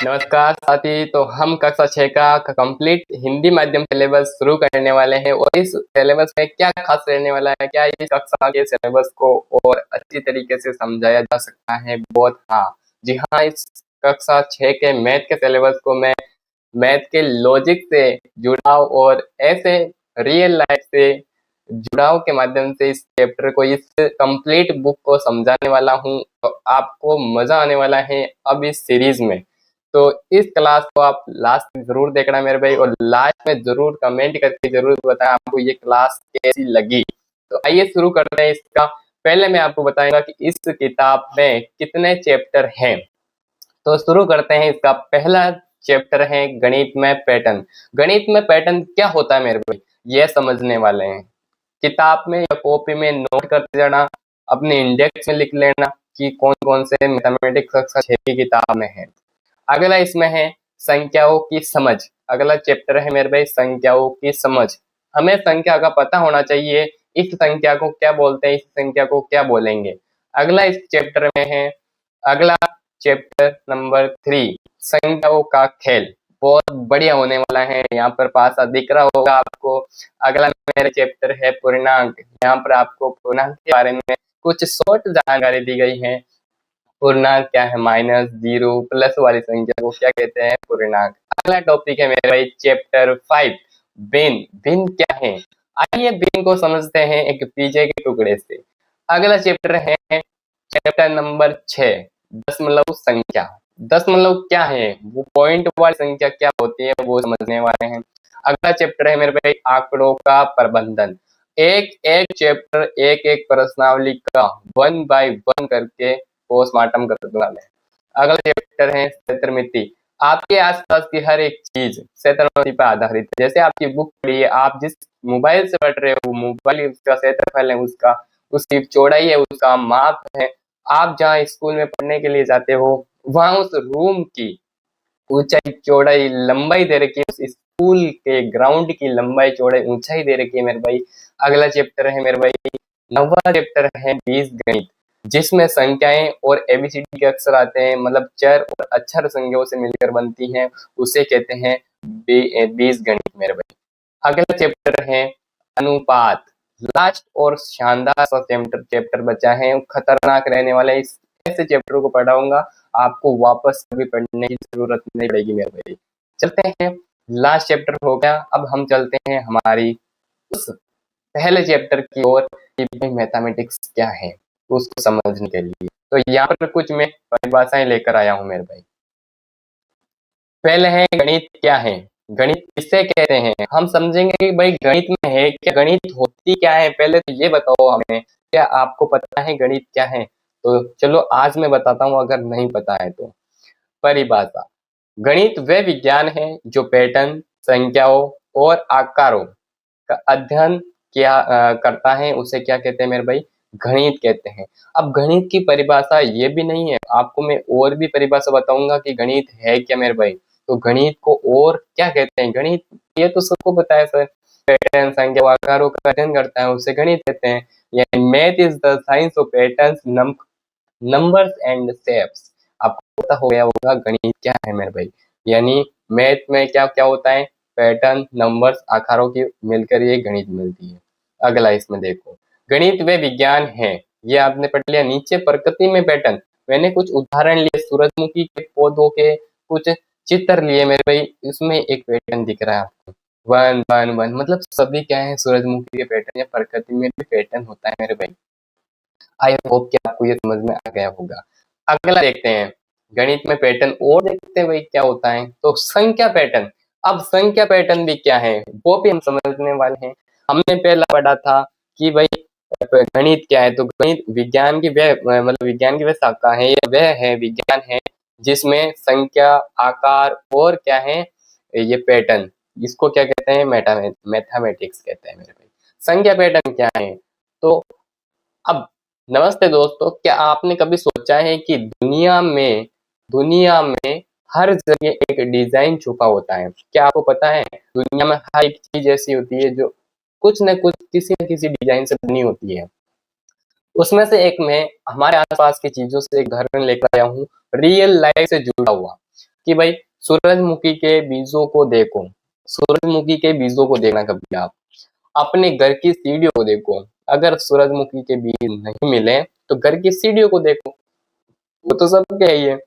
नमस्कार साथी। तो हम कक्षा 6 का कंप्लीट हिंदी माध्यम सिलेबस शुरू करने वाले हैं और इस सिलेबस में क्या खास रहने वाला है, क्या इस कक्षा के सिलेबस को और अच्छी तरीके से समझाया जा सकता है। बहुत हाँ जी हाँ, इस कक्षा 6 के मैथ के सिलेबस को मैं मैथ के लॉजिक से जुड़ाव और ऐसे रियल लाइफ से जुड़ाव के माध्यम से इस चैप्टर को, इस कंप्लीट बुक को समझाने वाला हूँ। तो आपको मजा आने वाला है अब इस सीरीज में। तो इस क्लास को आप लास्ट तक जरूर देखना मेरे भाई, और लास्ट में जरूर कमेंट करके जरूर बताएं आपको ये क्लास कैसी लगी। तो आइए शुरू करते हैं इसका। पहले मैं आपको बताऊंगा कि इस किताब में कितने चैप्टर हैं। तो शुरू करते हैं। इसका पहला चैप्टर है गणित में पैटर्न। गणित में पैटर्न क्या होता है मेरे भाई, ये समझने वाले हैं। किताब में या कॉपी में नोट करते जाना, अपने इंडेक्स में लिख लेना कि कौन कौन से मैथमेटिक्स कक्षा 6 की किताब में है। अगला इसमें है संख्याओं की समझ। अगला चैप्टर है मेरे भाई संख्याओं की समझ। हमें संख्या का पता होना चाहिए, इस संख्या को क्या बोलते हैं, इस संख्या को क्या बोलेंगे। अगला इस चैप्टर में है, अगला चैप्टर नंबर 3 संख्याओं का खेल। बहुत बढ़िया होने वाला है, यहाँ पर पासा दिख रहा होगा आपको। अगला मेरे चैप्टर है पूर्णांक। यहाँ पर आपको पूर्णांक के बारे में कुछ शॉर्ट जानकारी दी गई है। पूर्णांक क्या है, माइनस, जीरो, प्लस वाली संख्या को क्या कहते हैं, पूर्णांक। अगला टॉपिक है मेरे भाई चैप्टर 5 भिन्न। भिन्न क्या है, आइए भिन्न को समझते हैं एक पिज्जे के टुकड़े से। अगला चैप्टर है चैप्टर नंबर 6 दशमलव संख्या। दशमलव क्या है, वो पॉइंट वाली संख्या क्या होती है वो समझने वाले हैं। अगला चैप्टर है मेरे भाई आंकड़ों का प्रबंधन। एक एक चैप्टर, एक एक प्रश्नावली का 1 बाय 1 करके पोस्टमार्टम कर दूंगा मैं। अगला चैप्टर है क्षेत्रमिति। आपके आसपास की हर एक चीज क्षेत्रमिति पर आधारित है। जैसे आपकी बुक पढ़िए, आप जिस मोबाइल से पढ़ रहे हो, मोबाइल उसका क्षेत्रफल है, उसका उसकी चौड़ाई है, उसका माप है। आप जहाँ स्कूल में पढ़ने के लिए जाते हो, वहां उस रूम की ऊंचाई चौड़ाई लंबाई दे रखी है, उस स्कूल के ग्राउंड की लंबाई चौड़ाई ऊंचाई दे रखी है मेरे भाई। अगला चैप्टर है मेरे भाई 9वां चैप्टर है बीजगणित, जिसमें संख्याएं और एबीसीडी के अक्षर आते हैं, मतलब चर और अक्षर संख्याओं से मिलकर बनती हैं, उसे कहते हैं बीजगणित मेरे भाई। अगला चैप्टर है अनुपात। लास्ट और शानदार सा चैप्टर बचा है, खतरनाक रहने वाला है। इस ऐसे चैप्टर को पढ़ाऊंगा, आपको वापस कभी पढ़ने की जरूरत नहीं पड़ेगी मेरे भाई। चलते हैं, लास्ट चैप्टर हो गया। अब हम चलते हैं हमारी उस पहले चैप्टर की ओर कि भाई मैथमेटिक्स क्या है, उसको समझने के लिए। तो यहाँ पर कुछ मैं परिभाषाएं लेकर आया हूँ मेरे भाई। पहले है गणित क्या है। गणित किसे कहते हैं, हम समझेंगे कि भाई गणित में है क्या, गणित होती क्या है। पहले तो ये बताओ हमें, क्या आपको पता है गणित क्या है। तो चलो आज मैं बताता हूँ, अगर नहीं पता है तो। परिभाषा, गणित वह विज्ञान है जो पैटर्न, संख्याओं और आकारों का अध्ययन किया करता है, उसे क्या कहते हैं मेरे भाई, गणित कहते हैं। अब गणित की परिभाषा ये भी नहीं है, आपको मैं और भी परिभाषा बताऊंगा कि गणित है क्या मेरे भाई। तो गणित को और क्या कहते हैं, गणित ये तो सबको पता है सर, पैटर्न, संख्या, आकारों का अध्ययन करता है, उसे गणित कहते हैं। यानी math is the science of patterns, numbers and shapes. आपको पता हो गया होगा गणित क्या है मेरे भाई। यानी मैथ में क्या क्या होता है, पैटर्न, नंबर्स, आकारों की मिलकर ये गणित मिलती है। अगला इसमें देखो, गणित वे विज्ञान है, ये आपने पढ़ लिया। नीचे प्रकृति में पैटर्न, मैंने कुछ उदाहरण लिए, सूरजमुखी के पौधों के कुछ चित्र लिए मेरे भाई। इसमें एक पैटर्न दिख रहा है आपको, 1 1 1, मतलब सभी क्या है, सूरजमुखी के पैटर्न या प्रकृति में भी पैटर्न होता है मेरे भाई। आई होप कि आपको ये समझ में आ गया होगा। अगला देखते हैं, गणित में पैटर्न और देखते हैं भाई क्या होता है। तो संख्या पैटर्न। अब संख्या पैटर्न भी क्या है वो भी हम समझने वाले हैं। हमने पहला पढ़ा था कि भाई गणित क्या है। तो गणित विज्ञान की वह, मतलब विज्ञान की वह शाखा है, ये वह है विज्ञान है जिसमें संख्या, आकार और क्या है, ये पैटर्न, इसको क्या कहते हैं, मैथमेटिक्स कहते हैं मेरे भाई। संख्या पैटर्न क्या है। तो अब नमस्ते दोस्तों, क्या आपने कभी सोचा है कि दुनिया में हर जगह एक डिजाइन छुपा होता है। क्या आपको पता है दुनिया में हर एक चीज ऐसी होती है जो कुछ न कुछ किसी न किसी डिजाइन से बनी होती है। उसमें से एक मैं हमारे आसपास की चीजों से एक उदाहरण लेकर आया हूँ, रियल लाइफ से जुड़ा हुआ। कि भाई सूरजमुखी के बीजों को देखो, सूरजमुखी के बीजों को देखना कभी आप, अपने घर की सीढ़ियों को देखो, अगर सूरजमुखी के बीज नहीं मिले तो घर की सीढ़ियों को देखो, वो तो सब क्या ही है,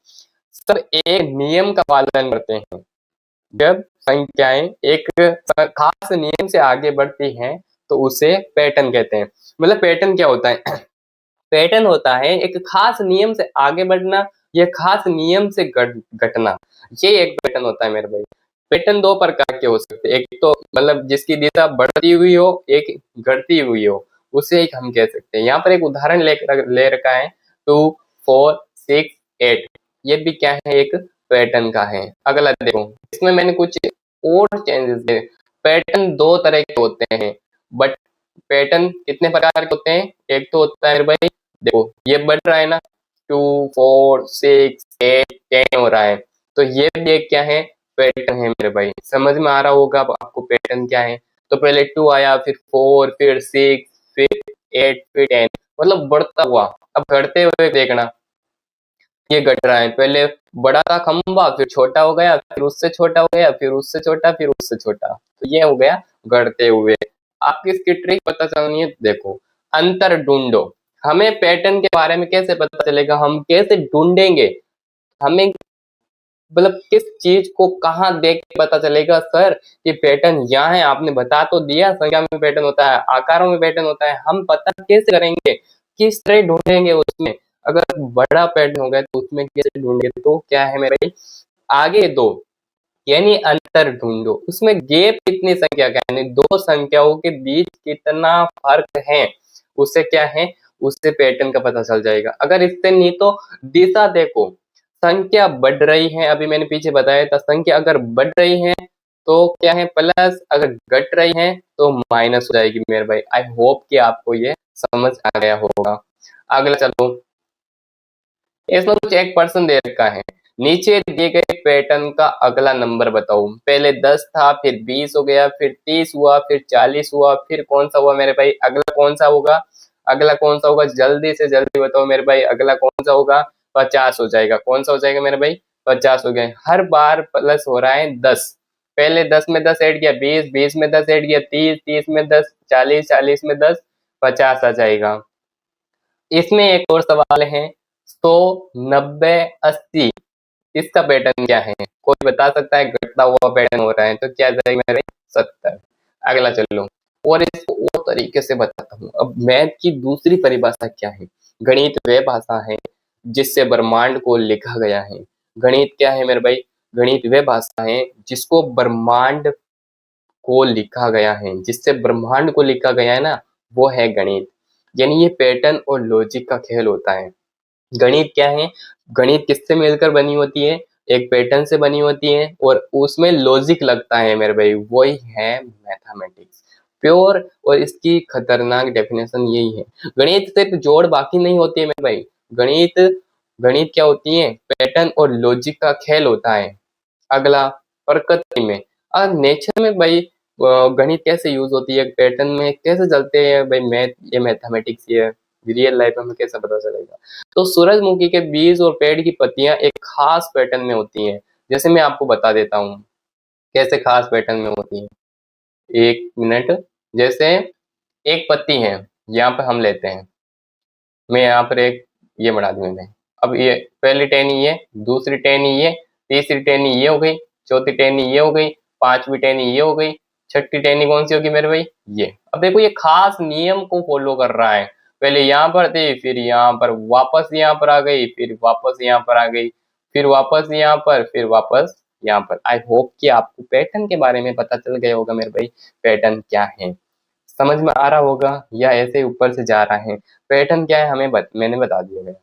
सब एक नियम का पालन करते हैं। जब संख्याएं एक खास नियम से आगे बढ़ती हैं तो उसे पैटर्न कहते हैं। मतलब पैटर्न क्या होता है? पैटर्न होता है एक खास नियम से आगे बढ़ना या खास नियम से घटना, ये एक पैटर्न होता है मेरे भाई। पैटर्न दो प्रकार के हो सकते हैं, एक तो मतलब जिसकी दिशा बढ़ती हुई हो, एक घटती हुई हो, उसे एक हम कह सकते हैं। यहाँ पर एक उदाहरण ले रखा है 2 4 6 8, ये भी क्या है, एक पैटर्न का है। अगला देखो, इसमें मैंने कुछ और चेंजेस दे। पैटर्न दो तरह के होते हैं, बट पैटर्न कितने प्रकार के होते हैं? एक तो होता है भाई, देखो ये बढ़ रहा है ना, 2 4 6 8 10 हो रहा है, तो ये भी एक क्या है, पैटर्न है मेरे भाई। समझ में आ रहा होगा अब आपको पैटर्न क्या है। तो पहले 2 आया, फिर 4, फिर 6, फिर 8, फिर 10, मतलब बढ़ता हुआ। अब घटते हुए देखना, ये घट रहा है, पहले बड़ा था खंबा, फिर छोटा हो गया, फिर उससे छोटा हो गया, फिर उससे छोटा, फिर उससे छोटा, तो ये हो गया घटते हुए। आपकी इसकी ट्रिक पता चलनी है, देखो अंतर ढूंढो। हमें पैटर्न के बारे में कैसे पता चलेगा, हम कैसे ढूंढेंगे, हमें मतलब किस चीज को कहाँ देख के पता चलेगा सर कि पैटर्न यहाँ है? आपने बता तो दिया संख्या में पैटर्न होता है, आकारों में पैटर्न होता है, हम पता कैसे करेंगे, किस तरह ढूंढेंगे उसमें? अगर बड़ा पैटर्न हो गया तो उसमें कैसे ढूंढेंगे? तो क्या है मेरे भाई, आगे दो, यानी अंतर ढूंढो, उसमें गैप कितनी संख्या का, यानी दो संख्याओं के बीच कितना फर्क है, उससे क्या है, उससे पैटर्न का पता चल जाएगा। अगर इससे नहीं तो दिशा देखो, संख्या बढ़ रही है, अभी मैंने पीछे बताया था, संख्या अगर बढ़ रही है तो क्या है प्लस, अगर घट रही है तो माइनस हो जाएगी मेरे भाई। आई होप कि आपको ये समझ आ गया होगा। अगला चलो, इसमें कुछ एक पर्सन दे रखा है, नीचे दिए गए पैटर्न का अगला नंबर बताओ। पहले 10 था, फिर 20 हो गया, फिर 30 हुआ, फिर 40 हुआ, फिर कौन सा हुआ मेरे भाई? अगला कौन सा होगा? अगला कौन सा होगा? जल्दी से जल्दी बताओ मेरे भाई, अगला कौन सा होगा? 50 हो जाएगा। कौन सा हो जाएगा मेरे भाई? 50 हो गए। हर बार प्लस हो रहा है 10, पहले 10 में 10 ऐड किया 20, 20 में 10 ऐड किया 30, 30 में 10 40, 40 में 10 50 आ जाएगा। इसमें एक और सवाल है, 100 90 80, इसका पैटर्न क्या है? कोई बता सकता है? घटता हुआ पैटर्न हो रहा है तो क्या जाएगा मेरे? 70। अगला चलो, और इसको और तरीके से बताता हूँ। अब मैथ की दूसरी परिभाषा क्या है? गणित वह भाषा है जिससे ब्रह्मांड को लिखा गया है। गणित क्या है मेरे भाई? गणित वह भाषा है जिसको ब्रह्मांड को लिखा गया है, जिससे ब्रह्मांड को लिखा गया है ना, वो है गणित। यानी ये पैटर्न और लॉजिक का खेल होता है। गणित क्या है? गणित किससे मिलकर बनी होती है? एक पैटर्न से बनी होती है और उसमें लॉजिक लगता है मेरे भाई, वही है मैथमेटिक्स प्योर। और इसकी खतरनाक डेफिनेशन यही है, गणित सिर्फ जोड़ बाकी नहीं होती है मेरे भाई। गणित गणित क्या होती है? पैटर्न और लॉजिक का खेल होता है। अगला, प्रकृति में और नेचर में भाई गणित कैसे यूज होती है, पैटर्न में कैसे चलते हैं भाई, मैथ ये मैथमेटिक्स ये रियल लाइफ में हमें कैसे पता चलेगा? तो सूरजमुखी के बीज और पेड़ की पत्तियां एक खास पैटर्न में होती हैं। जैसे मैं आपको बता देता हूँ कैसे खास पैटर्न में होती हैं, एक मिनट। जैसे एक पत्ती है, यहाँ पे हम लेते हैं, मैं यहाँ पर एक ये बढ़ा दूं मैंने, अब ये पहली टहनी ये, दूसरी टहनी ये, तीसरी टहनी ये हो गई, चौथी टहनी ये हो गई, पांचवी टहनी ये हो गई, छठी टहनी कौन सी होगी मेरे भाई? ये। अब देखो ये खास नियम को फॉलो कर रहा है, पहले यहाँ पर थी, फिर यहाँ पर वापस यहाँ पर आ गई, फिर वापस यहाँ पर आ गई, फिर वापस यहाँ पर, फिर वापस यहाँ पर। आई होप कि आपको पैटर्न के बारे में पता चल गया होगा मेरे भाई, पैटर्न क्या है, समझ में आ रहा होगा या ऐसे ऊपर से जा रहा है? पैटर्न क्या है हमें मैंने बता दिया है।